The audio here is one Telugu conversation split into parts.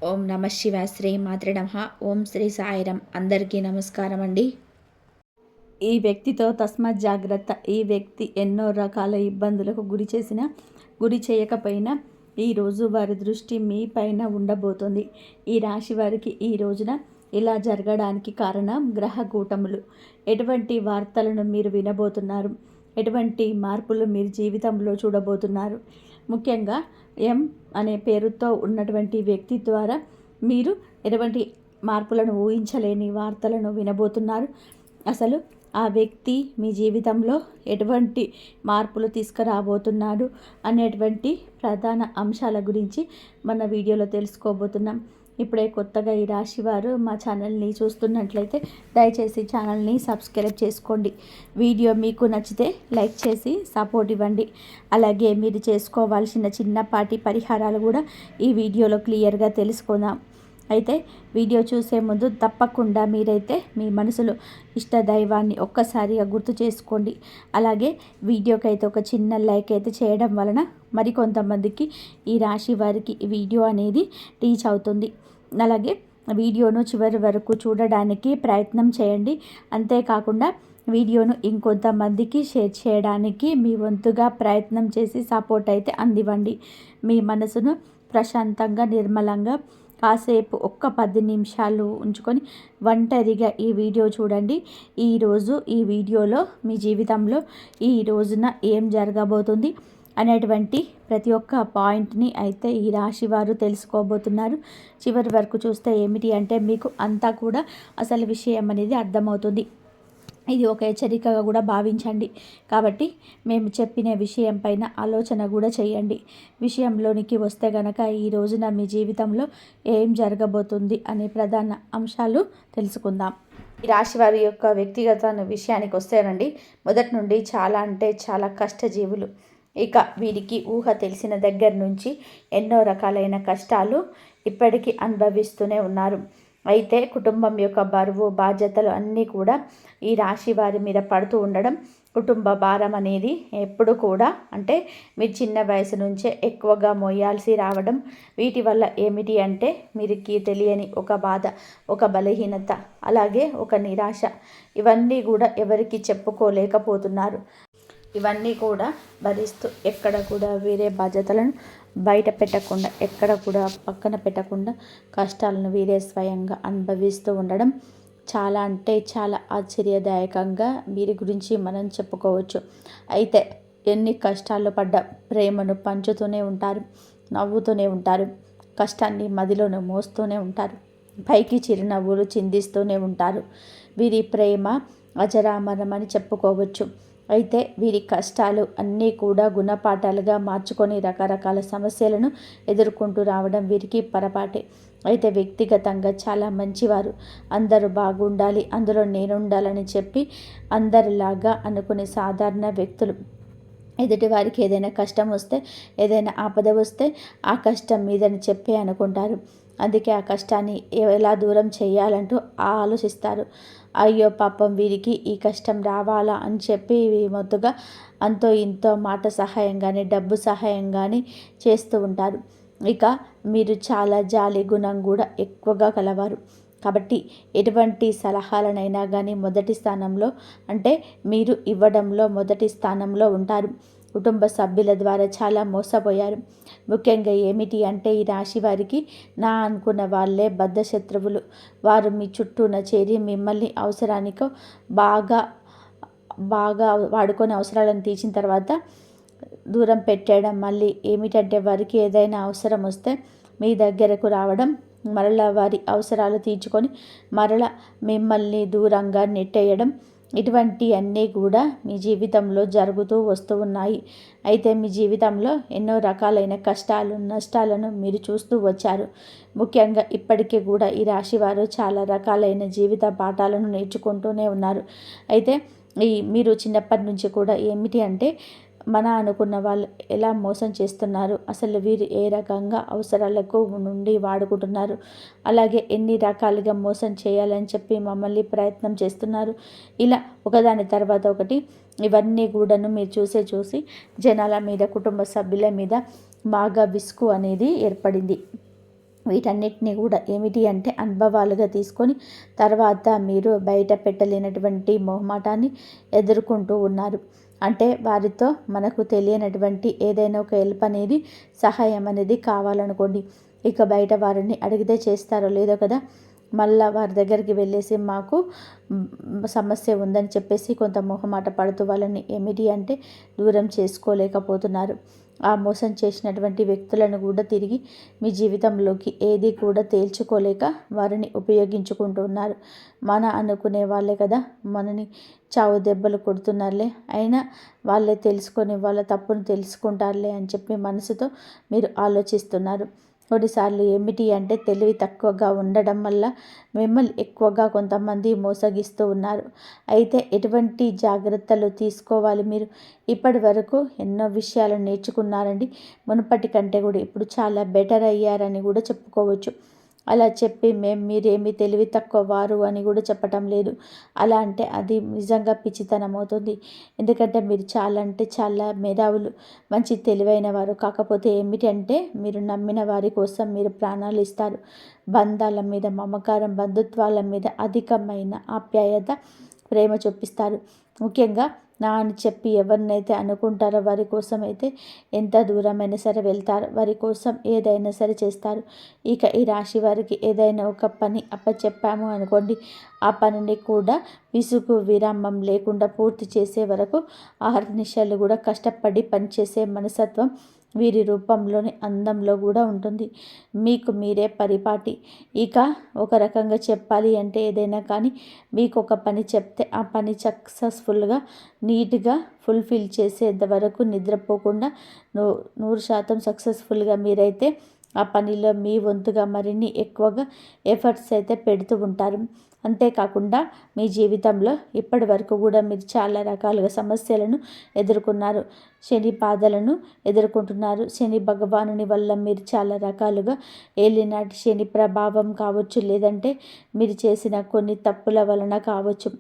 ఓం నమ శివ శ్రీ మాత్రే నమః. ఓం శ్రీ సాయిరం. అందరికీ నమస్కారం అండి. ఈ వ్యక్తితో తస్మాత్ జాగ్రత్త. ఈ వ్యక్తి ఎన్నో రకాల ఇబ్బందులకు గురి చేయకపోయినా ఈరోజు వారి దృష్టి మీ పైన ఉండబోతుంది. ఈ రాశి వారికి ఈ రోజున ఇలా జరగడానికి కారణం గ్రహ కూటములు. ఎటువంటి వార్తలను మీరు వినబోతున్నారు? ఎటువంటి మార్పులు మీరు జీవితంలో చూడబోతున్నారు? ముఖ్యంగా ఎం అనే పేరుతో ఉన్నటువంటి వ్యక్తి ద్వారా మీరు ఎటువంటి మార్పులను ఊహించలేని వార్తలను వినబోతున్నారు. అసలు ఆ వ్యక్తి మీ జీవితంలో ఎటువంటి మార్పులు తీసుకురాబోతున్నాడు అనేటువంటి ప్రధాన అంశాల గురించి మన వీడియోలో తెలుసుకోబోతున్నాం. ఇప్పుడే కొత్తగా ఈ రాశి వారు మా ఛానల్ని చూస్తున్నట్లయితే దయచేసి ఛానల్ని సబ్స్క్రైబ్ చేసుకోండి. వీడియో మీకు నచ్చితే లైక్ చేసి సపోర్ట్ ఇవ్వండి. అలాగే మీరు చేసుకోవాల్సిన చిన్నపాటి పరిహారాలు కూడా ఈ వీడియోలో క్లియర్గా తెలుసుకుందాం. అయితే వీడియో చూసే ముందు తప్పకుండా మీరైతే మీ మనసులో ఇష్ట దైవాన్ని ఒక్కసారిగా గుర్తు చేసుకోండి. అలాగే వీడియోకి అయితే ఒక చిన్న లైక్ అయితే చేయడం వలన మరికొంతమందికి ఈ రాశి వారికి ఈ వీడియో అనేది రీచ్ అవుతుంది. అలాగే వీడియోను చివరి వరకు చూడడానికి ప్రయత్నం చేయండి. అంతేకాకుండా వీడియోను ఇంకొంతమందికి షేర్ చేయడానికి మీ వంతుగా ప్రయత్నం చేసి సపోర్ట్ అయితే అందివ్వండి. మీ మనసును ప్రశాంతంగా నిర్మలంగా కాసేపు ఒక్క 10 నిమిషాలు ఉంచుకొని ఒంటరిగా ఈ వీడియో చూడండి. ఈరోజు ఈ వీడియోలో మీ జీవితంలో ఈ రోజున ఏం జరగబోతుంది అనేటువంటి ప్రతి ఒక్క పాయింట్ని అయితే ఈ రాశి వారు తెలుసుకోబోతున్నారు. చివరి వరకు చూస్తే ఏమిటి అంటే మీకు అంతా కూడా అసలు విషయం అనేది అర్థమవుతుంది. ఇది ఒక హెచ్చరికగా కూడా భావించండి. కాబట్టి మేము చెప్పిన విషయం పైన ఆలోచన కూడా చేయండి. విషయంలోనికి వస్తే గనక ఈ రోజున మీ జీవితంలో ఏం జరగబోతుంది అనే ప్రధాన అంశాలు తెలుసుకుందాం. ఈ రాశి వారి యొక్క వ్యక్తిగత విషయానికి వస్తేనండి, మొదటి నుండి చాలా అంటే చాలా కష్టజీవులు. ఇక వీరికి ఊహ తెలిసిన దగ్గర నుంచి ఎన్నో రకాలైన కష్టాలు ఇప్పటికీ అనుభవిస్తూనే ఉన్నారు. అయితే కుటుంబం యొక్క బరువు బాధ్యతలు అన్నీ కూడా ఈ రాశి వారి మీద పడుతూ ఉండడం, కుటుంబ భారం అనేది ఎప్పుడు కూడా అంటే మీరు చిన్న వయసు నుంచే ఎక్కువగా మోయాల్సి రావడం, వీటి వల్ల ఏమిటి అంటే మీరికి తెలియని ఒక బాధ, ఒక బలహీనత, అలాగే ఒక నిరాశ, ఇవన్నీ కూడా ఎవరికి చెప్పుకోలేకపోతున్నారు. ఇవన్నీ కూడా భరిస్తూ ఎక్కడ కూడా వేరే బాధ్యతలను బయట పెట్టకుండా, ఎక్కడ కూడా పక్కన పెట్టకుండా కష్టాలను వీరే స్వయంగా అనుభవిస్తూ ఉండడం చాలా అంటే చాలా ఆశ్చర్యదాయకంగా వీరి గురించి మనం చెప్పుకోవచ్చు. అయితే ఎన్ని కష్టాలు పడ్డ ప్రేమను పంచుతూనే ఉంటారు, నవ్వుతూనే ఉంటారు, కష్టాన్ని మదిలోనే మోస్తూనే ఉంటారు, పైకి చిరునవ్వులు చిందిస్తూనే ఉంటారు. వీరి ప్రేమ అజరామరమని చెప్పుకోవచ్చు. అయితే వీరి కష్టాలు అన్నీ కూడా గుణపాఠాలుగా మార్చుకొని రకరకాల సమస్యలను ఎదుర్కొంటూ రావడం వీరికి పొరపాటే. అయితే వ్యక్తిగతంగా చాలా మంచివారు. అందరూ బాగుండాలి, అందులో నేనుండాలని చెప్పి అందరిలాగా అనుకునే సాధారణ వ్యక్తులు. ఎదుటి వారికి ఏదైనా కష్టం వస్తే, ఏదైనా ఆపద వస్తే ఆ కష్టం మీదని చెప్పి అనుకుంటారు. అందుకే ఆ కష్టాన్ని ఎలా దూరం చేయాలంటూ ఆలోచిస్తారు. అయ్యో పాపం వీరికి ఈ కష్టం రావాలా అని చెప్పి మొత్తుగా అంతో ఇంతో మాట సహాయం కానీ డబ్బు సహాయం కానీ చేస్తూ ఉంటారు. ఇక మీరు చాలా జాలి గుణం కూడా ఎక్కువగా కలవారు. కాబట్టి ఎటువంటి సలహాలనైనా కానీ మొదటి స్థానంలో అంటే మీరు ఇవ్వడంలో మొదటి స్థానంలో ఉంటారు. కుటుంబ సభ్యుల ద్వారా చాలా మోసపోయారు. ముఖ్యంగా ఏమిటి అంటే ఈ రాశి వారికి నా అనుకున్న వాళ్ళే బద్ధ శత్రువులు. వారు మీ చుట్టూన చేరి మిమ్మల్ని అవసరానికో బాగా బాగా వాడుకొని అవసరాలను తీర్చిన తర్వాత దూరం పెట్టేయడం. మళ్ళీ ఏమిటంటే వారికి ఏదైనా అవసరం వస్తే మీ దగ్గరకు రావడం, మరలా వారి అవసరాలు తీర్చుకొని మరలా మిమ్మల్ని దూరంగా నెట్టేయడం, ఇటువంటి అన్నీ కూడా మీ జీవితంలో జరుగుతూ వస్తూ ఉన్నాయి. అయితే మీ జీవితంలో ఎన్నో రకాలైన కష్టాలు నష్టాలను మీరు చూస్తూ వచ్చారు. ముఖ్యంగా ఇప్పటికీ కూడా ఈ రాశి వారు చాలా రకాలైన జీవిత పాఠాలను నేర్చుకుంటూనే ఉన్నారు. అయితే మీరు చిన్నప్పటి నుంచి కూడా ఏమిటి అంటే మన అనుకున్న వాళ్ళు ఎలా మోసం చేస్తున్నారు, అసలు వీరు ఏ రకంగా అవసరాలకు నుండి వాడుకుంటున్నారు, అలాగే ఎన్ని రకాలుగా మోసం చేయాలని చెప్పి మమ్మల్ని ప్రయత్నం చేస్తున్నారు, ఇలా ఒకదాని తర్వాత ఒకటి ఇవన్నీ కూడాను మీరు చూసి జనాల మీద కుటుంబ సభ్యుల మీద బాగా విసుగు అనేది ఏర్పడింది. వీటన్నిటిని కూడా ఏమిటి అంటే అనుభవాలుగా తీసుకొని తర్వాత మీరు బయట పెట్టలేనటువంటి మొహమాటాన్ని ఎదుర్కొంటూ ఉన్నారు. అంటే వారితో మనకు తెలియనటువంటి ఏదైనా ఒక హెల్ప్ అనేది, సహాయం అనేది కావాలనుకోండి, ఇక బయట వారిని అడిగితే చేస్తారో లేదో కదా, మళ్ళా వారి దగ్గరికి వెళ్ళేసి మాకు సమస్య ఉందని చెప్పేసి కొంత మొహమాట పడుతూ వాళ్ళని ఏమిటి అంటే దూరం చేసుకోలేకపోతున్నారు. ఆ మోసం చేసినటువంటి వ్యక్తులను కూడా తిరిగి మీ జీవితంలోకి ఏది కూడా తేల్చుకోలేక వారిని ఉపయోగించుకుంటున్నారు. మన అనుకునే వాళ్ళే కదా మనని చావు దెబ్బలు కొడుతున్నారులే, అయినా వాళ్ళే తెలుసుకొని వాళ్ళ తప్పును తెలుసుకుంటారులే అని చెప్పి మనసుతో మీరు ఆలోచిస్తున్నారు. కొన్నిసార్లు ఏమిటి అంటే తెలివి తక్కువగా ఉండడం వల్ల మిమ్మల్ని ఎక్కువగా కొంతమంది మోసగిస్తూ ఉన్నారు. అయితే ఎటువంటి జాగ్రత్తలు తీసుకోవాలి మీరు? ఇప్పటి వరకు ఎన్నో విషయాలు నేర్చుకున్నారండి. మునుపటి కంటే కూడా ఇప్పుడు చాలా బెటర్ అయ్యారని కూడా చెప్పుకోవచ్చు. అలా చెప్పి మీరేమి తెలివి తక్కువ వారు అని కూడా చెప్పటం లేదు. అలా అంటే అది నిజంగా పిచ్చితనం అవుతుంది. ఎందుకంటే మీరు చాలా అంటే చాలా మేధావులు, మంచి తెలివైన వారు. కాకపోతే ఏమిటి అంటే మీరు నమ్మిన వారి కోసం మీరు ప్రాణాలు ఇస్తారు. బంధాల మీద మమకారం, బంధుత్వాల మీద అధికమైన ఆప్యాయత, ప్రేమ చూపిస్తారు. ముఖ్యంగా నా అని చెప్పి ఎవరినైతే అనుకుంటారో వారి కోసం అయితే ఎంత దూరమైనా సరే వెళ్తారు. వారి కోసం ఏదైనా సరే చేస్తారు. ఇక ఈ రాశి వారికి ఏదైనా ఒక పని అప్పచెప్పాము అనుకోండి, ఆ పనిని కూడా విసుగు విరామం లేకుండా పూర్తి చేసే వరకు అహర్నిశలు కూడా కష్టపడి పనిచేసే మనస్తత్వం వీరి రూపంలోని అందంలో కూడా ఉంటుంది. మీకు మీరే పరిపాటి. ఇక ఒక రకంగా చెప్పాలి అంటే ఏదైనా కానీ మీకు ఒక పని చెప్తే ఆ పని సక్సెస్ఫుల్గా నీట్గా ఫుల్ఫిల్ చేసేంత వరకు నిద్రపోకుండా 100% సక్సెస్ఫుల్గా మీరైతే ఆ పనిలో మీ వంతుగా మరిన్ని ఎక్కువగా ఎఫర్ట్స్ అయితే పెడుతూ ఉంటారు. అంతేకాకుండా మీ జీవితంలో ఇప్పటి వరకు కూడా మీరు చాలా రకాలుగా సమస్యలను ఎదుర్కొన్నారు. శని బాధలను ఎదుర్కొంటున్నారు. శని భగవానుని వల్ల మీరు చాలా రకాలుగా ఏలినాటి శని ప్రభావం కావచ్చు, లేదంటే మీరు చేసిన కొన్ని తప్పుల వలన కావచ్చు.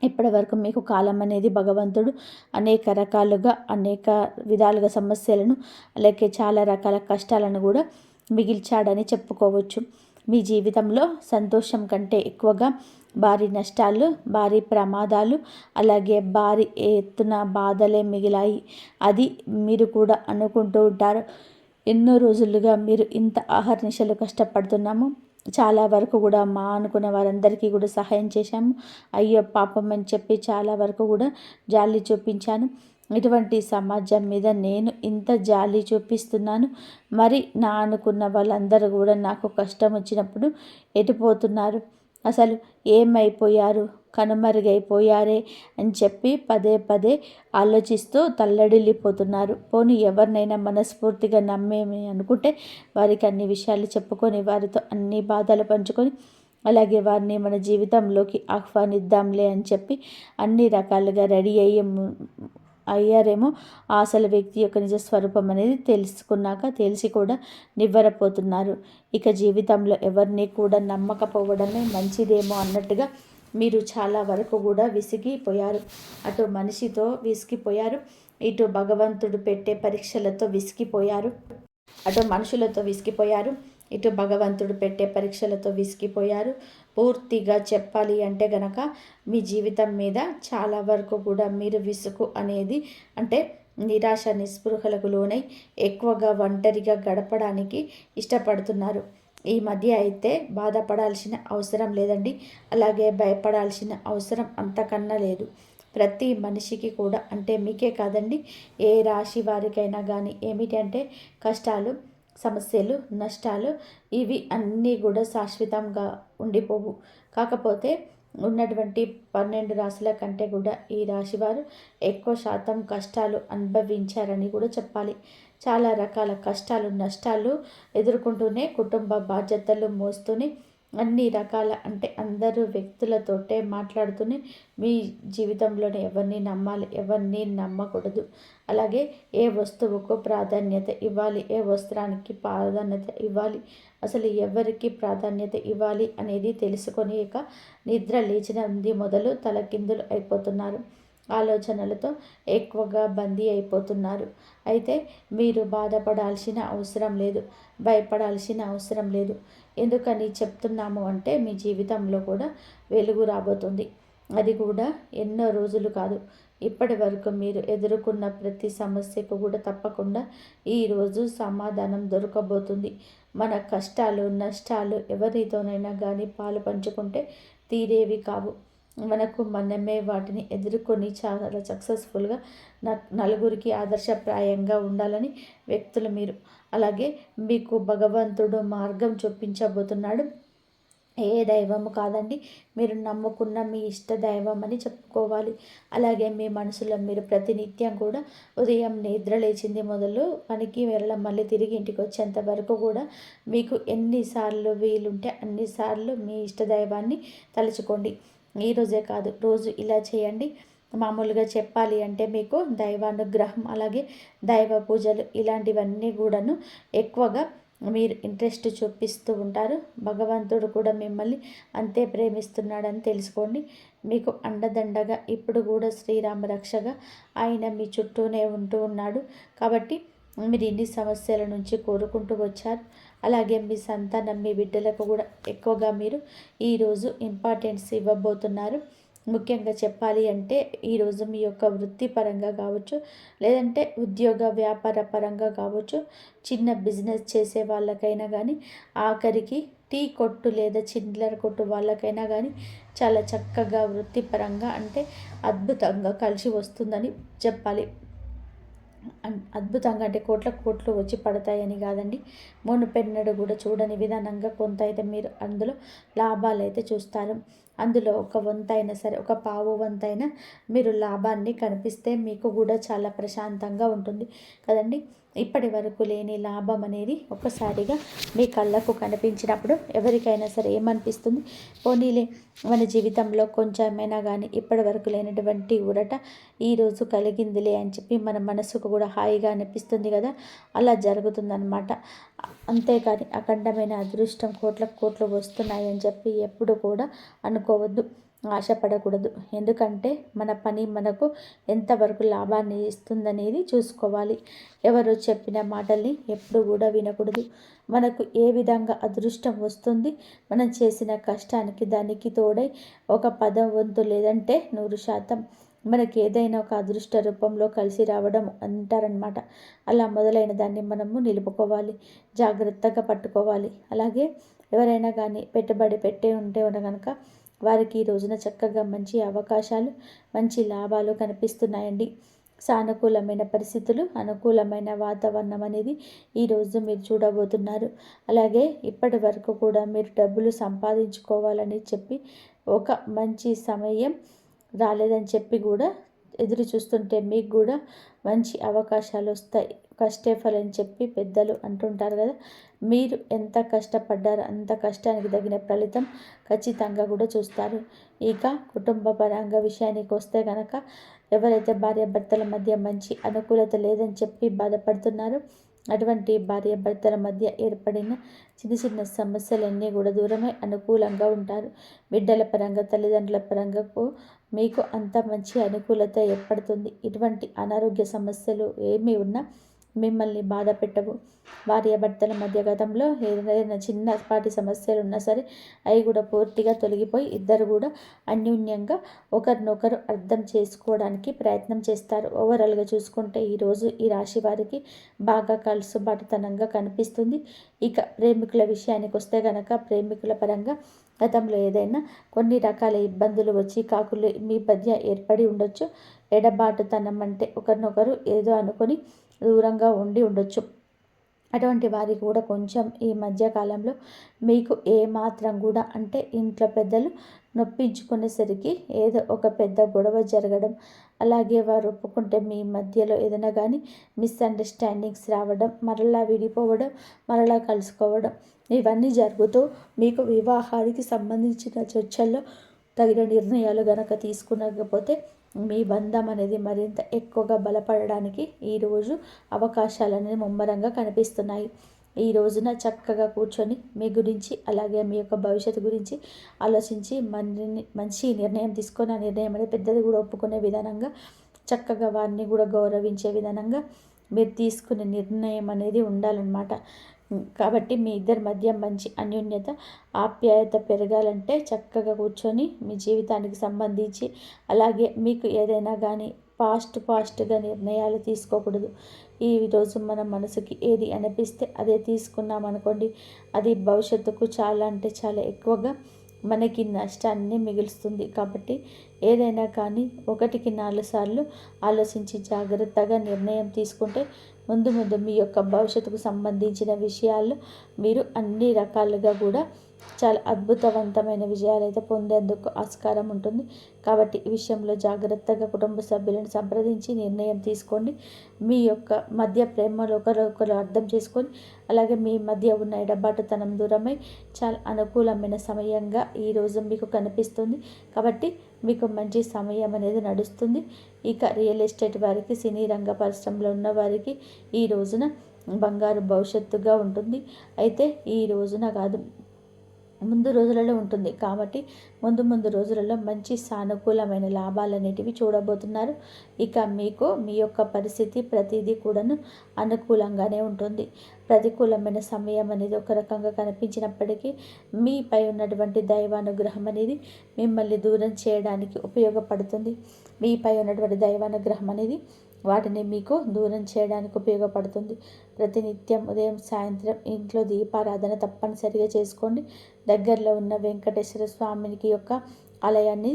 ఇప్పటి వరకు మీకు కాలం అనేది భగవంతుడు అనేక రకాలుగా అనేక విధాలుగా సమస్యలను, అలాగే చాలా రకాల కష్టాలను కూడా మిగిల్చాడని చెప్పుకోవచ్చు. మీ జీవితంలో సంతోషం కంటే ఎక్కువగా భారీ నష్టాలు, భారీ ప్రమాదాలు, అలాగే భారీ ఎత్తున బాధలే మిగిలాయి. అది మీరు కూడా అనుకుంటూ ఉంటారు. ఎన్నో రోజులుగా మీరు ఇంత అహర్నిశలు కష్టపడుతున్నాము, చాలా వరకు కూడా మా అనుకున్న వారందరికీ కూడా సహాయం చేశాము, అయ్యో పాపం అని చెప్పి చాలా వరకు కూడా జాలి చూపించాను. ఇటువంటి సమాజం మీద నేను ఇంత జాలి చూపిస్తున్నాను, మరి నా అనుకున్న వాళ్ళందరూ కూడా నాకు కష్టం వచ్చినప్పుడు ఎటుపోతున్నారు, అసలు ఏమైపోయారు, కనుమరుగైపోయారే అని చెప్పి పదే పదే ఆలోచిస్తూ తల్లడిల్లిపోతున్నారు. పోనీ ఎవరినైనా మనస్ఫూర్తిగా నమ్మేమి అనుకుంటే వారికి అన్ని విషయాలు చెప్పుకొని వారితో అన్ని బాధలు పంచుకొని అలాగే వారిని మన జీవితంలోకి ఆహ్వానిద్దాంలే అని చెప్పి అన్ని రకాలుగా రెడీ అయ్యారేమో. అసలు వ్యక్తి యొక్క నిజ స్వరూపం అనేది తెలుసుకున్నాక తెలిసి కూడా నివ్వరపోతున్నారు. ఇక జీవితంలో ఎవరిని కూడా నమ్మకపోవడమే మంచిదేమో అన్నట్టుగా మీరు చాలా వరకు కూడా విసిగిపోయారు. అటు మనిషితో విసిగిపోయారు, ఇటు భగవంతుడు పెట్టే పరీక్షలతో విసిగిపోయారు. అటు మనుషులతో విసిగిపోయారు, ఇటు భగవంతుడు పెట్టే పరీక్షలతో విసిగిపోయారు. పూర్తిగా చెప్పాలి అంటే గనక మీ జీవితం మీద చాలా వరకు కూడా మీరు విసుగు అనేది అంటే నిరాశ నిస్పృహలకు లోనై ఎక్కువగా ఒంటరిగా గడపడానికి ఇష్టపడుతున్నారు. ఈ మధ్య అయితే బాధపడాల్సిన అవసరం లేదండి, అలాగే భయపడాల్సిన అవసరం అంతకన్నా లేదు. ప్రతి మనిషికి కూడా అంటే మీకే కాదండి, ఏ రాశి వారికైనా కానీ ఏమిటి అంటే కష్టాలు, సమస్యలు, నష్టాలు ఇవి అన్నీ కూడా శాశ్వతంగా ఉండిపోవు. కాకపోతే ఉన్నటువంటి 12 రాశుల కంటే కూడా ఈ రాశివారు ఎక్కువ శాతం కష్టాలు అనుభవించారని కూడా చెప్పాలి. చాలా రకాల కష్టాలు, నష్టాలు ఎదుర్కొంటూనే కుటుంబ బాధ్యతలు మోస్తూనే అన్ని రకాల అంటే అందరూ వ్యక్తులతోటే మాట్లాడుతూనే మీ జీవితంలోనే ఎవరిని నమ్మాలి, ఎవరిని నమ్మకూడదు, అలాగే ఏ వస్తువుకు ప్రాధాన్యత ఇవ్వాలి, ఏ వస్త్రానికి ప్రాధాన్యత ఇవ్వాలి, అసలు ఎవరికి ప్రాధాన్యత ఇవ్వాలి అనేది తెలుసుకొని ఇక నిద్ర లేచిన మొదలు తలకిందులు అయిపోతున్నారు. ఆలోచనలతో ఎక్కువగా బందీ అయిపోతున్నారు. అయితే మీరు బాధపడాల్సిన అవసరం లేదు, భయపడాల్సిన అవసరం లేదు. ఎందుకని చెప్తున్నాము అంటే మీ జీవితంలో కూడా వెలుగు రాబోతుంది. అది కూడా ఎన్నో రోజులు కాదు. ఇప్పటి వరకు మీరు ఎదుర్కొన్న ప్రతి సమస్యకు కూడా తప్పకుండా ఈరోజు సమాధానం దొరకబోతుంది. మన కష్టాలు నష్టాలు ఎవరితోనైనా కానీ పాలు పంచుకుంటే తీరేవి కావు. మనకు మనమే వాటిని ఎదుర్కొని చాలా సక్సెస్ఫుల్గా నలుగురికి ఆదర్శప్రాయంగా ఉండాలని వ్యక్తులు మీరు. అలాగే మీకు భగవంతుడు మార్గం చూపించబోతున్నాడు. ఏ దైవము కాదండి, మీరు నమ్ముకున్న మీ ఇష్ట దైవం అని చెప్పుకోవాలి. అలాగే మీ మనసులో మీరు ప్రతినిత్యం కూడా ఉదయం నిద్ర లేచింది మొదలు పనికి వెళ్ళడం మళ్ళీ తిరిగి ఇంటికి వచ్చేంత వరకు కూడా మీకు ఎన్నిసార్లు వీలుంటే అన్నిసార్లు మీ ఇష్ట దైవాన్ని తలుచుకోండి. ఈరోజే కాదు, రోజు ఇలా చేయండి. మామూలుగా చెప్పాలి అంటే మీకు దైవానుగ్రహం అలాగే దైవ పూజలు ఇలాంటివన్నీ కూడాను ఎక్కువగా మీరు ఇంట్రెస్ట్ చూపిస్తూ ఉంటారు. భగవంతుడు కూడా మిమ్మల్ని అంతే ప్రేమిస్తున్నాడని తెలుసుకోండి. మీకు అండదండగా ఇప్పుడు కూడా శ్రీరామ రక్షగా ఆయన మీ చుట్టూనే ఉంటూ ఉన్నాడు. కాబట్టి మీరు ఇన్ని సమస్యల నుంచి కోరుకుంటూ వచ్చారు. అలాగే మీ సంతానం మీ బిడ్డలకు కూడా ఎక్కువగా మీరు ఈరోజు ఇంపార్టెన్స్ ఇవ్వబోతున్నారు. ముఖ్యంగా చెప్పాలి అంటే ఈరోజు మీ యొక్క వృత్తిపరంగా కావచ్చు, లేదంటే ఉద్యోగ వ్యాపార పరంగా కావచ్చు, చిన్న బిజినెస్ చేసే వాళ్ళకైనా కానీ, ఆఖరికి టీ కొట్టు లేదా చిల్లర కొట్టు వాళ్ళకైనా కానీ చాలా చక్కగా వృత్తిపరంగా అంటే అద్భుతంగా కలిసి వస్తుందని చెప్పాలి. అద్భుతంగా అంటే కోట్లు వచ్చి పడతాయని కాదండి, మునుపెన్నడు కూడా చూడని విధానంగా కొంత అయితే మీరు అందులో లాభాలు అయితే చూస్తారు. అందులో ఒక వంతైనా సరే, ఒక పావు వంతైనా మీరు లాభాన్ని కనిపిస్తే మీకు కూడా చాలా ప్రశాంతంగా ఉంటుంది కదండి. ఇప్పటి వరకు లేని లాభం అనేది ఒక్కసారిగా మీ కళ్ళకు కనిపించినప్పుడు ఎవరికైనా సరే ఏమనిపిస్తుంది? పోనీలే, మన జీవితంలో కొంచెమైనా కానీ ఇప్పటి వరకు లేనటువంటి ఊరట ఈరోజు కలిగిందిలే అని చెప్పి మన మనసుకు కూడా హాయిగా అనిపిస్తుంది కదా. అలా జరుగుతుందన్నమాట. అంతేకాని అఖండమైన అదృష్టం కోట్లు వస్తున్నాయి అని చెప్పి ఎప్పుడు కూడా అనుకోవద్దు, ఆశపడకూడదు. ఎందుకంటే మన పని మనకు ఎంతవరకు లాభాన్ని ఇస్తుందనేది చూసుకోవాలి. ఎవరు చెప్పిన మాటల్ని ఎప్పుడు కూడా వినకూడదు. మనకు ఏ విధంగా అదృష్టం వస్తుంది? మనం చేసిన కష్టానికి దానికి తోడై ఒక 10 వంతు లేదంటే 100% మనకి ఏదైనా ఒక అదృష్ట రూపంలో కలిసి రావడం అంటారనమాట. అలా మొదలైన దాన్ని మనము నిలుపుకోవాలి, జాగ్రత్తగా పట్టుకోవాలి. అలాగే ఎవరైనా కానీ పెట్టుబడి పెట్టే ఉంటే కనుక వారికి ఈ రోజున చక్కగా మంచి అవకాశాలు, మంచి లాభాలు కనిపిస్తున్నాయండి. సానుకూలమైన పరిస్థితులు, అనుకూలమైన వాతావరణం అనేది ఈరోజు మీరు చూడబోతున్నారు. అలాగే ఇప్పటి వరకు కూడా మీరు డబ్బులు సంపాదించుకోవాలని చెప్పి ఒక మంచి సమయం రాలేదని చెప్పి కూడా ఎదురు చూస్తుంటే మీకు కూడా మంచి అవకాశాలు వస్తాయి. కష్టే ఫలని చెప్పి పెద్దలు అంటుంటారు కదా. మీరు ఎంత కష్టపడ్డారో అంత కష్టానికి తగిన ఫలితం ఖచ్చితంగా కూడా చూస్తారు. ఇక కుటుంబ పరంగా విషయానికి వస్తే కనుక ఎవరైతే భార్యాభర్తల మధ్య మంచి అనుకూలత లేదని చెప్పి బాధపడుతున్నారో అటువంటి భార్యాభర్తల మధ్య ఏర్పడిన చిన్న సమస్యలన్నీ కూడా దూరమై అనుకూలంగా ఉంటారు. బిడ్డల పరంగా తల్లిదండ్రుల పరంగా మీకు అంత మంచి అనుకూలత ఏర్పడుతుంది. ఇటువంటి అనారోగ్య సమస్యలు ఏమీ ఉన్నా మిమ్మల్ని బాధ పెట్టవు. భార్యాభర్తల మధ్య గతంలో ఏదైనా చిన్నపాటి సమస్యలు ఉన్నా సరే అవి కూడా పూర్తిగా తొలగిపోయి ఇద్దరు కూడా అన్యోన్యంగా ఒకరినొకరు అర్థం చేసుకోవడానికి ప్రయత్నం చేస్తారు. ఓవరాల్గా చూసుకుంటే ఈరోజు ఈ రాశి వారికి బాగా కలుసుబాటుతనంగా కనిపిస్తుంది. ఇక ప్రేమికుల విషయానికి వస్తే కనుక ప్రేమికుల పరంగా గతంలో ఏదైనా కొన్ని రకాల ఇబ్బందులు వచ్చి కాకులు మీ మధ్య ఏర్పడి ఉండొచ్చు. ఎడబాటుతనం అంటే ఒకరినొకరు ఏదో అనుకొని దూరంగా ఉండి ఉండొచ్చు. అటువంటి వారికి కూడా కొంచెం ఈ మధ్యకాలంలో మీకు ఏమాత్రం కూడా అంటే ఇంట్లో పెద్దలు నొప్పించుకునేసరికి ఏదో ఒక పెద్ద గొడవ జరగడం, అలాగే వారు ఒప్పుకుంటే మీ మధ్యలో ఏదైనా కానీ మిస్అండర్స్టాండింగ్స్ రావడం, మరలా విడిపోవడం, మరలా కలుసుకోవడం ఇవన్నీ జరుగుతూ మీకు వివాహానికి సంబంధించిన చర్చల్లో తగిన నిర్ణయాలు గనక తీసుకునకపోతే మీ బంధం అనేది మరింత ఎక్కువగా బలపడడానికి ఈరోజు అవకాశాలు అనేది ముమ్మరంగా కనిపిస్తున్నాయి. ఈ రోజున చక్కగా కూర్చొని మీ గురించి అలాగే మీ యొక్క భవిష్యత్తు గురించి ఆలోచించి మంచి నిర్ణయం తీసుకొని ఆ నిర్ణయం అనేది పెద్దది కూడా ఒప్పుకునే విధానంగా చక్కగా వారిని కూడా గౌరవించే విధానంగా మీరు తీసుకునే నిర్ణయం అనేది ఉండాలన్నమాట. కాబట్టి మీ ఇద్దరి మధ్య మంచి అన్యోన్యత ఆప్యాయత పెరగాలంటే చక్కగా కూర్చొని మీ జీవితానికి సంబంధించి అలాగే మీకు ఏదైనా కానీ ఫాస్ట్గా నిర్ణయాలు తీసుకోకూడదు. ఈరోజు మన మనసుకి ఏది అనిపిస్తే అదే తీసుకున్నాం అనుకోండి, అది భవిష్యత్తుకు చాలా అంటే చాలా ఎక్కువగా మనకి నష్టాన్ని మిగులుస్తుంది. కాబట్టి ఏదైనా కానీ 1కి 4 సార్లు ఆలోచించి జాగ్రత్తగా నిర్ణయం తీసుకుంటే ముందు మీ యొక్క భవిష్యత్తుకు సంబంధించిన విషయాల్లో మీరు అన్ని రకాలుగా కూడా చాలా అద్భుతవంతమైన విజయాలు అయితే పొందేందుకు ఆస్కారం ఉంటుంది. కాబట్టి ఈ విషయంలో జాగ్రత్తగా కుటుంబ సభ్యులను సంప్రదించి నిర్ణయం తీసుకోండి. మీ యొక్క మధ్య ప్రేమలో ఒకరు అర్థం చేసుకొని అలాగే మీ మధ్య ఉన్న ఎడబాటుతనం దూరమై చాలా అనుకూలమైన సమయంగా ఈరోజు మీకు కనిపిస్తుంది. కాబట్టి మీకు మంచి సమయం అనేది నడుస్తుంది. ఇక రియల్ ఎస్టేట్ వారికి, సినీ రంగ పరిశ్రమలో ఉన్న వారికి ఈ రోజున బంగారు భవిష్యత్తుగా ఉంటుంది. అయితే ఈ రోజున కాదు, ముందు రోజులలో ఉంటుంది. కాబట్టి ముందు రోజులలో మంచి సానుకూలమైన లాభాలు అనేటివి చూడబోతున్నారు. ఇక మీకు మీ యొక్క పరిస్థితి ప్రతిదీ కూడాను అనుకూలంగానే ఉంటుంది. ప్రతికూలమైన సమయం అనేది ఒక రకంగా కనిపించినప్పటికీ మీపై ఉన్నటువంటి దైవానుగ్రహం అనేది మిమ్మల్ని దూరం చేయడానికి ఉపయోగపడుతుంది. మీపై ఉన్నటువంటి దైవానుగ్రహం అనేది వాటిని మీకు దూరం చేయడానికి ఉపయోగపడుతుంది. ప్రతినిత్యం ఉదయం సాయంత్రం ఇంట్లో దీపారాధన తప్పనిసరిగా చేసుకోండి. దగ్గరలో ఉన్న వెంకటేశ్వర స్వామికి యొక్క ఆలయాన్ని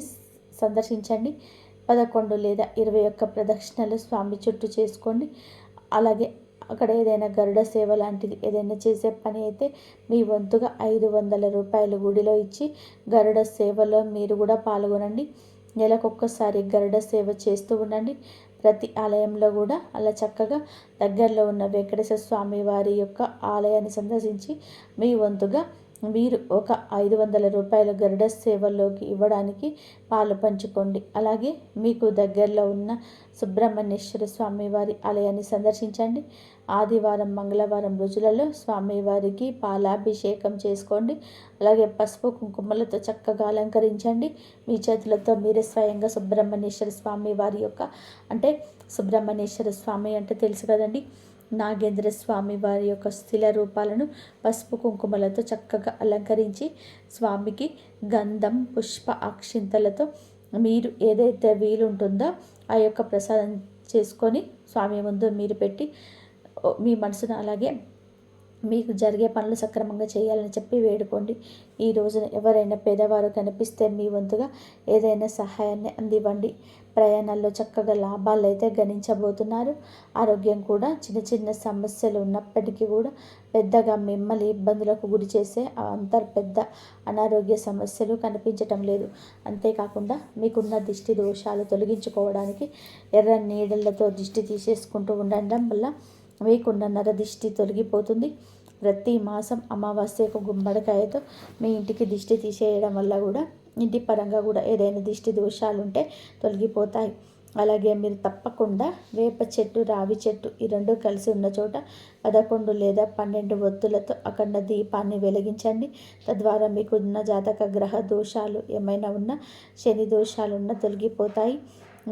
సందర్శించండి. 11 లేదా 21 ప్రదక్షిణలు స్వామి చుట్టూ చేసుకోండి. అలాగే అక్కడ ఏదైనా గరుడ సేవ లాంటిది ఏదైనా చేసే పని అయితే మీ వంతుగా 500 రూపాయలు గుడిలో ఇచ్చి గరుడ సేవలో మీరు కూడా పాల్గొనండి. నెలకొక్కసారి గరుడ సేవ చేస్తూ ఉండండి. ప్రతి ఆలయంలో కూడా అలా చక్కగా దగ్గరలో ఉన్న వెంకటేశ్వర స్వామి వారి యొక్క ఆలయాన్ని సందర్శించి మీ వంతుగా మీరు ఒక 500 రూపాయల గరుడ సేవల్లోకి ఇవ్వడానికి పాలు పంచుకోండి. అలాగే మీకు దగ్గరలో ఉన్న సుబ్రహ్మణ్యేశ్వర స్వామి వారి ఆలయాన్ని సందర్శించండి. ఆదివారం మంగళవారం రోజులలో స్వామివారికి పాలాభిషేకం చేసుకోండి. అలాగే పసుపు కుంకుమలతో చక్కగా అలంకరించండి. మీ చేతులతో మీరే స్వయంగా సుబ్రహ్మణ్యేశ్వర స్వామి వారి యొక్క అంటే సుబ్రహ్మణ్యేశ్వర స్వామి అంటే తెలుసు కదండి, నాగేంద్ర స్వామి వారి యొక్క స్థిల రూపాలను పసుపు కుంకుమలతో చక్కగా అలంకరించి స్వామికి గంధం పుష్ప అక్షింతలతో మీరు ఏదైతే వీలుంటుందో ఆ యొక్క ప్రసాదం చేసుకొని స్వామి ముందు మీరు పెట్టి మీ మనసును అలాగే మీకు జరిగే పనులు సక్రమంగా చేయాలని చెప్పి వేడుకోండి. ఈ రోజున ఎవరైనా పేదవారు కనిపిస్తే మీ వంతుగా ఏదైనా సహాయాన్ని అందివ్వండి. ప్రయాణాల్లో చక్కగా లాభాలు అయితే గణించబోతున్నారు. ఆరోగ్యం కూడా చిన్న సమస్యలు ఉన్నప్పటికీ కూడా పెద్దగా మిమ్మల్ని ఇబ్బందులకు గురి చేసే పెద్ద అనారోగ్య సమస్యలు కనిపించటం లేదు. అంతేకాకుండా మీకున్న దిష్టి దోషాలు తొలగించుకోవడానికి ఎర్ర నీడలతో దిష్టి తీసేసుకుంటూ ఉండడం వల్ల మీకున్న నరదిష్టి తొలగిపోతుంది. ప్రతి మాసం అమావాస్యకు గుమ్మడికాయతో మీ ఇంటికి దిష్టి తీసేయడం వల్ల కూడా ఇంటి పరంగా కూడా ఏదైనా దిష్టి దోషాలు ఉంటే తొలగిపోతాయి. అలాగే మీరు తప్పకుండా వేప చెట్టు రావి చెట్టు ఈ రెండు కలిసి ఉన్న చోట 11 లేదా 12 ఒత్తులతో అఖండ దీపాన్ని వెలిగించండి. తద్వారా మీకు ఉన్న జాతక గ్రహ దోషాలు ఏమైనా ఉన్నా శని దోషాలు ఉన్నా తొలగిపోతాయి.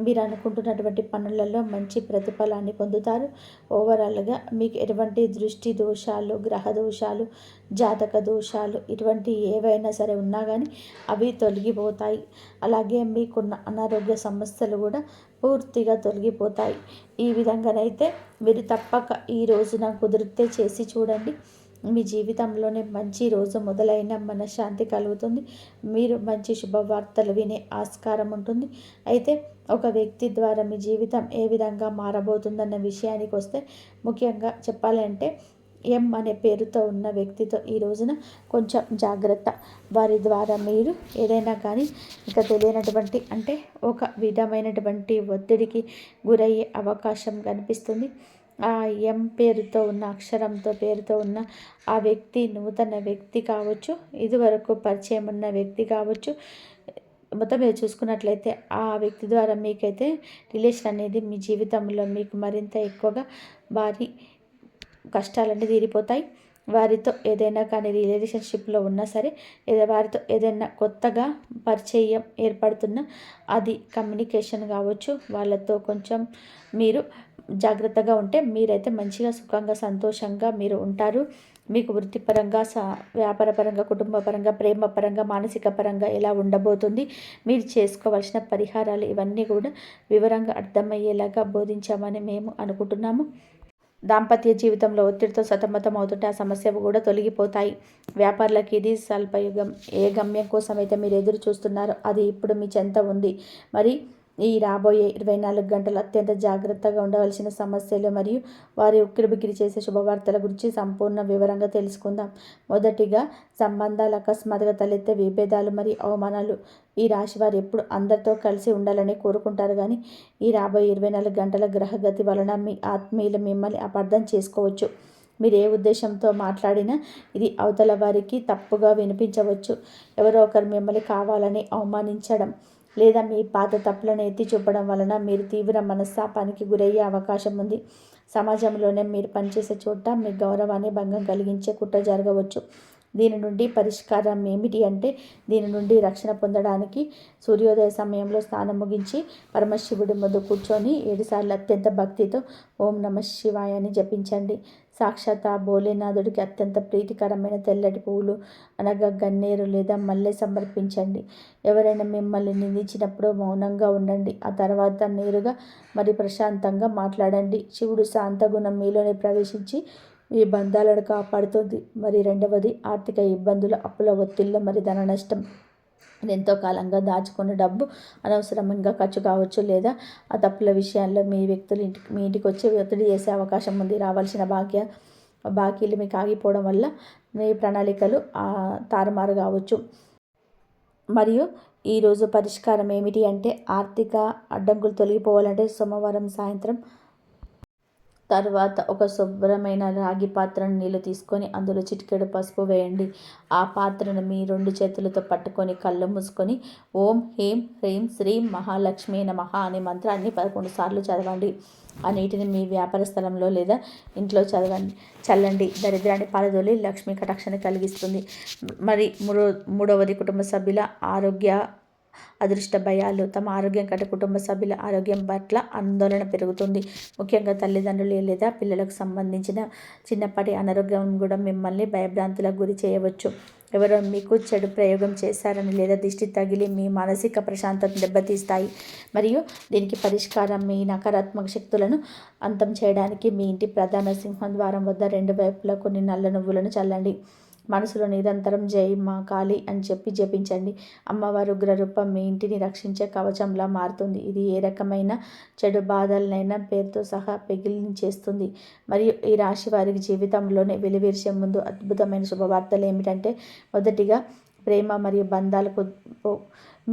మీరు అనుకుంటున్నటువంటి పనులలో మంచి ప్రతిఫలాన్ని పొందుతారు. ఓవరాల్గా మీకు ఎటువంటి దృష్టి దోషాలు గ్రహ దోషాలు జాతక దోషాలు ఇటువంటి ఏవైనా సరే ఉన్నా కానీ అవి తొలగిపోతాయి. అలాగే మీకున్న అనారోగ్య సమస్యలు కూడా పూర్తిగా తొలగిపోతాయి. ఈ విధంగానైతే మీరు తప్పక ఈ రోజున కుదిరితే చేసి చూడండి. మీ జీవితంలోనే మంచి రోజు మొదలైన మనశ్శాంతి కలుగుతుంది. మీరు మంచి శుభవార్తలు వినే ఆస్కారం ఉంటుంది. అయితే ఒక వ్యక్తి ద్వారా మీ జీవితం ఏ విధంగా మారబోతుందన్న విషయానికి వస్తే ముఖ్యంగా చెప్పాలంటే ఎం అనే పేరుతో ఉన్న వ్యక్తితో ఈ రోజున కొంచెం జాగ్రత్త. వారి ద్వారా మీరు ఏదైనా కానీ ఇక తెలియనటువంటి అంటే ఒక విధమైనటువంటి ఒత్తిడికి గురయ్యే అవకాశం కనిపిస్తుంది. ఆ ఎం పేరుతో ఉన్న అక్షరంతో పేరుతో ఉన్న ఆ వ్యక్తి నూతన వ్యక్తి కావచ్చు, ఇదివరకు పరిచయం ఉన్న వ్యక్తి కావచ్చు. మొత్తం మీద చూసుకున్నట్లయితే ఆ వ్యక్తి ద్వారా మీకైతే రిలేషన్ అనేది మీ జీవితంలో మీకు మరింత ఎక్కువగా వారి కష్టాలన్నీ తీరిపోతాయి. వారితో ఏదైనా కానీ రిలేషన్షిప్లో ఉన్నా సరే, వారితో ఏదైనా కొత్తగా పరిచయం ఏర్పడుతున్నా అది కమ్యూనికేషన్ కావచ్చు, వాళ్ళతో కొంచెం మీరు జాగ్రత్తగా ఉంటే మీరైతే మంచిగా సుఖంగా సంతోషంగా మీరు ఉంటారు. మీకు వృత్తిపరంగా వ్యాపారపరంగా, కుటుంబపరంగా, ప్రేమపరంగా, మానసిక పరంగా ఎలా ఉండబోతుంది, మీరు చేసుకోవాల్సిన పరిహారాలు ఇవన్నీ కూడా వివరంగా అర్థమయ్యేలాగా బోధించామని మేము అనుకుంటున్నాము. దాంపత్య జీవితంలో ఒత్తిడితో సతమతం అవుతుంటే ఆ సమస్యలు కూడా తొలగిపోతాయి. వ్యాపారులకు ఇది స్వల్పయుగం. ఏ గమ్యం కోసం అయితే మీరు ఎదురు చూస్తున్నారో అది ఇప్పుడు మీ చెంత ఉంది. మరి ఈ రాబోయే 24 గంటలు అత్యంత జాగ్రత్తగా ఉండవలసిన సమస్యలు మరియు వారి ఉక్కిరిబిక్కిరి చేసే శుభవార్తల గురించి సంపూర్ణ వివరంగా తెలుసుకుందాం. మొదటిగా, సంబంధాలు అకస్మాత్తుగా తలెత్తే విభేదాలు మరియు అవమానాలు. ఈ రాశి వారు ఎప్పుడు అందరితో కలిసి ఉండాలని కోరుకుంటారు, కానీ ఈ రాబోయే 24 గంటల గ్రహగతి వలన మీ ఆత్మీయులు మిమ్మల్ని అపార్థం చేసుకోవచ్చు. మీరు ఏ ఉద్దేశంతో మాట్లాడినా ఇది అవతల వారికి తప్పుగా వినిపించవచ్చు. ఎవరో ఒకరు మిమ్మల్ని కావాలని అవమానించడం లేదా మీ పాత తప్పులను ఎత్తి చూపడం వలన మీరు తీవ్ర మనస్తాపానికి గురయ్యే అవకాశం ఉంది. సమాజంలోనే మీరు పనిచేసే చోట మీ గౌరవాన్ని భంగం కలిగించే కుట్ర జరగవచ్చు. దీని నుండి పరిష్కారం ఏమిటి అంటే, దీని నుండి రక్షణ పొందడానికి సూర్యోదయ సమయంలో స్నానం ముగించి పరమశివుడి ముందు కూర్చొని 7 సార్లు అత్యంత భక్తితో ఓం నమ శివాయ అని జపించండి. సాక్షాత్ ఆ భోలేనాథుడికి అత్యంత ప్రీతికరమైన తెల్లటి పువ్వులు అనగా గన్నేరు లేదా మల్లె సమర్పించండి. ఎవరైనా మిమ్మల్ని నిందించినప్పుడు మౌనంగా ఉండండి. ఆ తర్వాత నేరుగా మరి ప్రశాంతంగా మాట్లాడండి. శివుడు శాంతగుణం మీలోనే ప్రవేశించి మీ బంధాలను కాపాడుతుంది. మరి రెండవది, ఆర్థిక ఇబ్బందులు, అప్పుల ఒత్తిళ్ళు మరి ధన నష్టం. ఎంతో కాలంగా దాచుకున్న డబ్బు అనవసరంగా ఖర్చు కావచ్చు, లేదా ఆ తప్పుల విషయాల్లో మీ ఇంటికి వచ్చి ఒత్తిడి చేసే అవకాశం ఉంది. రావాల్సిన బాకీలు మీకు ఆగిపోవడం వల్ల మీ ప్రణాళికలు తారుమారు కావచ్చు. మరియు ఈరోజు పరిష్కారం ఏమిటి అంటే, ఆర్థిక అడ్డంకులు తొలగిపోవాలంటే సోమవారం సాయంత్రం తర్వాత ఒక శుభ్రమైన రాగి పాత్రను నీళ్లు తీసుకొని అందులో చిటికెడు పసుపు వేయండి. ఆ పాత్రను మీ 2 చేతులతో పట్టుకొని కళ్ళు మూసుకొని ఓం హ్రీం హ్రీం శ్రీం మహాలక్ష్మి నమః అనే మంత్రాన్ని 11 సార్లు చదవండి. ఆ నీటిని మీ వ్యాపార స్థలంలో లేదా ఇంట్లో చల్లండి. దరిద్రాన్ని పారదోలి లక్ష్మీ కటాక్షాన్ని కలిగిస్తుంది. మరి మూడవది, కుటుంబ సభ్యుల ఆరోగ్య అదృష్ట భయాలు. తమ ఆరోగ్యం కంటే కుటుంబ సభ్యుల ఆరోగ్యం పట్ల ఆందోళన పెరుగుతుంది. ముఖ్యంగా తల్లిదండ్రులు లేదా పిల్లలకు సంబంధించిన చిన్నప్పటి అనారోగ్యం కూడా మిమ్మల్ని భయభ్రాంతులకు గురి చేయవచ్చు. ఎవరో మీకు చెడు ప్రయోగం చేశారని లేదా దిష్టి తగిలి మీ మానసిక ప్రశాంతతను దెబ్బతీస్తాయి. మరియు దీనికి పరిష్కారం, మీ నకారాత్మక శక్తులను అంతం చేయడానికి మీ ఇంటి ప్రధాన సింహద్వారం వద్ద 2 వైపులా కొన్ని నల్ల నువ్వులను చల్లండి. మనసులో నిరంతరం జై మా కాళీ అని చెప్పి జపించండి. అమ్మవారు ఉగ్రరూపం మీ ఇంటిని రక్షించే కవచంలా మారుతుంది. ఇది ఏ రకమైన చెడు బాధలనైనా పేరుతో సహా పెగిలించేస్తుంది. మరియు ఈ రాశి వారికి జీవితంలోనే వెలువరిసే ముందు అద్భుతమైన శుభవార్తలు ఏమిటంటే, మొదటిగా, ప్రేమ మరియు బంధాలకు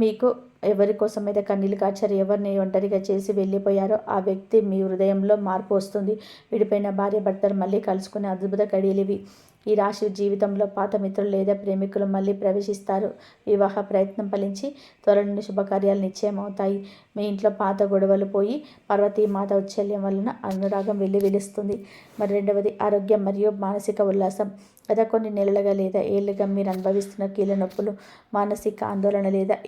మీకు ఎవరి కోసమైతే కన్నీళ్ళు కార్చారు, ఎవరిని ఒంటరిగా చేసి వెళ్ళిపోయారో ఆ వ్యక్తి మీ హృదయంలో మార్పు వస్తుంది. విడిపోయిన భార్య భర్తలు మళ్ళీ కలుసుకునే అద్భుత గడియలు ఇవి. ఈ రాశి జీవితంలో పాత మిత్రులు లేదా ప్రేమికులు మళ్ళీ ప్రవేశిస్తారు. వివాహ ప్రయత్నం ఫలించి త్వరలోని శుభకార్యాలు నిశ్చయం అవుతాయి. మీ ఇంట్లో పాత గొడవలు పోయి పార్వతీమాత ఉచ్చల్యం వలన అనురాగం వెల్లివిలుస్తుంది. మరి రెండవది, ఆరోగ్యం మరియు మానసిక ఉల్లాసం. గత కొన్ని నెలలుగా లేదా ఏళ్ళుగా మీరు అనుభవిస్తున్న కీళ్ళ నొప్పులు, మానసిక ఆందోళన లేదా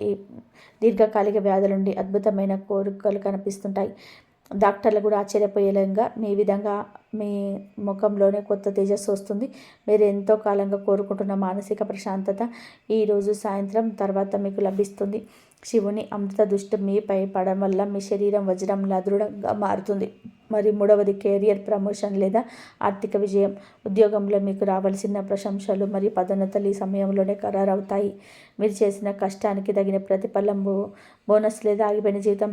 దీర్ఘకాలిక వ్యాధుల నుండి అద్భుతమైన కోరికలు కనిపిస్తుంటాయి. డాక్టర్లు కూడా ఆశ్చర్యపోయేలాగా మీ ముఖంలోనే కొత్త తేజస్సు వస్తుంది. మీరు ఎంతో కాలంగా కోరుకుంటున్న మానసిక ప్రశాంతత ఈరోజు సాయంత్రం తర్వాత మీకు లభిస్తుంది. శివుని అమృత దృష్టి మీపై పడడం వల్ల మీ శరీరం వజ్రంలా దృఢంగా మారుతుంది. మరి మూడవది, కెరియర్ ప్రమోషన్ లేదా ఆర్థిక విజయం. ఉద్యోగంలో మీకు రావాల్సిన ప్రశంసలు మరియు పదోన్నతులు ఈ సమయంలోనే ఖరారవుతాయి. మీరు చేసిన కష్టానికి తగిన ప్రతిఫలం, బోనస్ లేదా ఆగిపోయిన జీవితం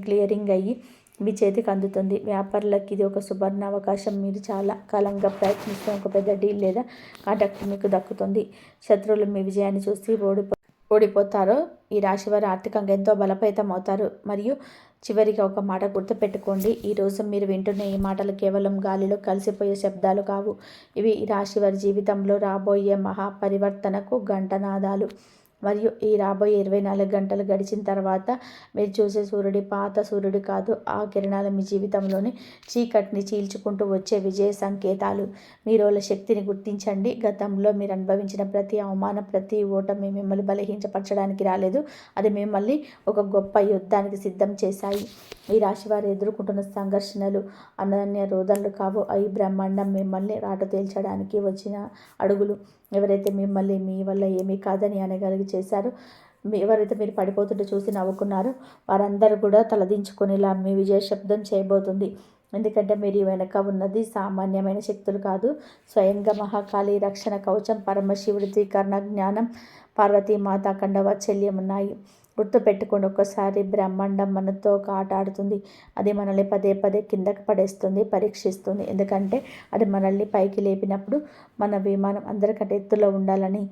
క్లియరింగ్ అయ్యి మీ చేతికి అందుతుంది. వ్యాపారులకు ఇది ఒక సువర్ణ అవకాశం. మీరు చాలా కాలంగా ప్రయత్నిస్తున్న ఒక పెద్ద డీల్ లేదా కాంట్రాక్ట్ మీకు దక్కుతుంది. శత్రువులు మీ విజయాన్ని చూసి ఓడిపోతారో ఈ రాశివారు ఆర్థికంగా ఎంతో బలోపేతం అవుతారు. మరియు చివరిగా ఒక మాట గుర్తుపెట్టుకోండి, ఈరోజు మీరు వింటున్న ఈ మాటలు కేవలం గాలిలో కలిసిపోయే శబ్దాలు కావు. ఇవి ఈ రాశివారి జీవితంలో రాబోయే మహాపరివర్తనకు గంటనాదాలు. మరియు ఈ రాబోయే 24 గంటలు గడిచిన తర్వాత మీరు చూసే సూర్యుడి పాత సూర్యుడు కాదు. ఆ కిరణాలు మీ జీవితంలోని చీకటిని చీల్చుకుంటూ వచ్చే విజయ సంకేతాలు. మీరోళ్ళ శక్తిని గుర్తించండి. గతంలో మీరు అనుభవించిన ప్రతి అవమానం, ప్రతి ఓటమి మిమ్మల్ని బలహీనపరచడానికి రాలేదు. అది మిమ్మల్ని ఒక గొప్ప యుద్ధానికి సిద్ధం చేశాయి. ఈ రాశి వారు ఎదుర్కొంటున్న సంఘర్షణలు అనన్య రోదనలు కావు. ఈ బ్రహ్మాండం మిమ్మల్ని రాటు తేల్చడానికి వచ్చిన అడుగులు. ఎవరైతే మిమ్మల్ని మీ వల్ల ఏమీ కాదని అనగలిగి చేశారో, ఎవరైతే మీరు పడిపోతుంటే చూసి నవ్వుకున్నారో వారందరూ కూడా తలదించుకునేలా మీ విజయ శబ్దం చేయబోతుంది. ఎందుకంటే మీరు వెనక ఉన్నది సామాన్యమైన శక్తులు కాదు. స్వయంగా మహాకాళి రక్షణ కవచం, పరమశివుడి త్రికరణ జ్ఞానం, పార్వతీమాత అఖండ వాత్సల్యం ఉన్నాయి. గుర్తుపెట్టుకోండి, ఒక్కసారి బ్రహ్మాండం మనతో ఒక ఆట ఆడుతుంది. అది మనల్ని పదే పదే కిందకి పడేస్తుంది, పరీక్షిస్తుంది. ఎందుకంటే అది మనల్ని పైకి లేపినప్పుడు మన విమానం అందరికంటే ఎత్తులో ఉండాలని.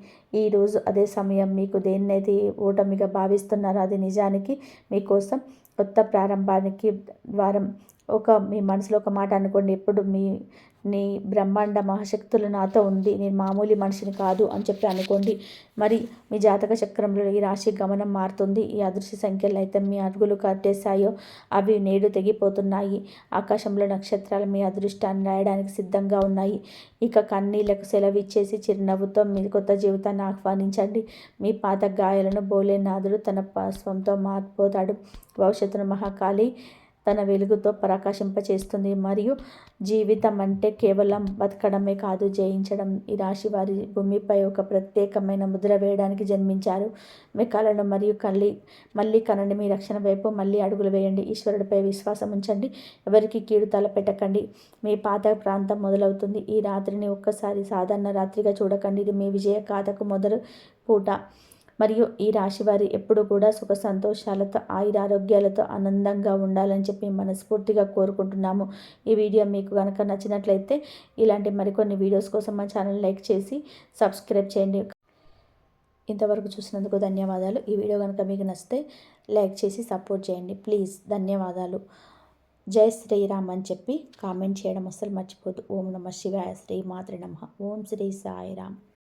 ఈరోజు అదే సమయం. మీకు దేన్నైతే ఓటమిగా భావిస్తున్నారో అది నిజానికి మీకోసం కొత్త ప్రారంభానికి ద్వారం. మీ మనసులో ఒక మాట అనుకోండి, ఎప్పుడు నీ బ్రహ్మాండ మహాశక్తులు నాతో ఉంది, నేను మామూలు మనిషిని కాదు అని చెప్పి అనుకోండి. మరి మీ జాతక చక్రంలో ఈ రాశి గమనం మారుతుంది. ఈ అదృశ్య సంఖ్యలు అయితే మీ అడుగులు కట్టేశాయో అవి నేడు తెగిపోతున్నాయి. ఆకాశంలో నక్షత్రాలు మీ అదృష్టాన్ని రాయడానికి సిద్ధంగా ఉన్నాయి. ఇక కన్నీళ్లకు సెలవిచ్చేసి చిరునవ్వుతో మీ కొత్త జీవితాన్ని ఆహ్వానించండి. మీ పాత గాయాలను భోలేనాథుడు తన స్వంతో మారిపోతాడు. భవిష్యత్తును మహాకాళి తన వెలుగుతో ప్రకాశింపచేస్తుంది. మరియు జీవితం అంటే కేవలం బతకడమే కాదు, జయించడం. ఈ రాశి వారి భూమిపై ఒక ప్రత్యేకమైన ముద్ర వేయడానికి జన్మించారు. మీ కళను మరియు మళ్ళీ కనండి. మీ రక్షణ వైపు మళ్ళీ అడుగులు వేయండి. ఈశ్వరుడిపై విశ్వాసం ఉంచండి. ఎవరికి కీడు తలపెట్టకండి. మీ పాత ప్రాంతం మొదలవుతుంది. ఈ రాత్రిని ఒక్కసారి సాధారణ రాత్రిగా చూడకండి. ఇది మీ విజయ గాథకు మొదలు పూట. మరియు ఈ రాశి వారి ఎప్పుడు కూడా సుఖ సంతోషాలతో, ఆయురారోగ్యాలతో ఆనందంగా ఉండాలని చెప్పి మనస్ఫూర్తిగా కోరుకుంటున్నాము. ఈ వీడియో మీకు కనుక నచ్చినట్లయితే ఇలాంటి మరికొన్ని వీడియోస్ కోసం మా ఛానల్ లైక్ చేసి సబ్స్క్రైబ్ చేయండి. ఇంతవరకు చూసినందుకు ధన్యవాదాలు. ఈ వీడియో కనుక మీకు నచ్చితే లైక్ చేసి సపోర్ట్ చేయండి ప్లీజ్. ధన్యవాదాలు. జై శ్రీరామ్ అని చెప్పి కామెంట్ చేయడం అస్సలు మర్చిపోద్దు. ఓం నమః శివాయ. శ్రీ మాత్రే నమః. ఓం శ్రీ సాయిరామ్.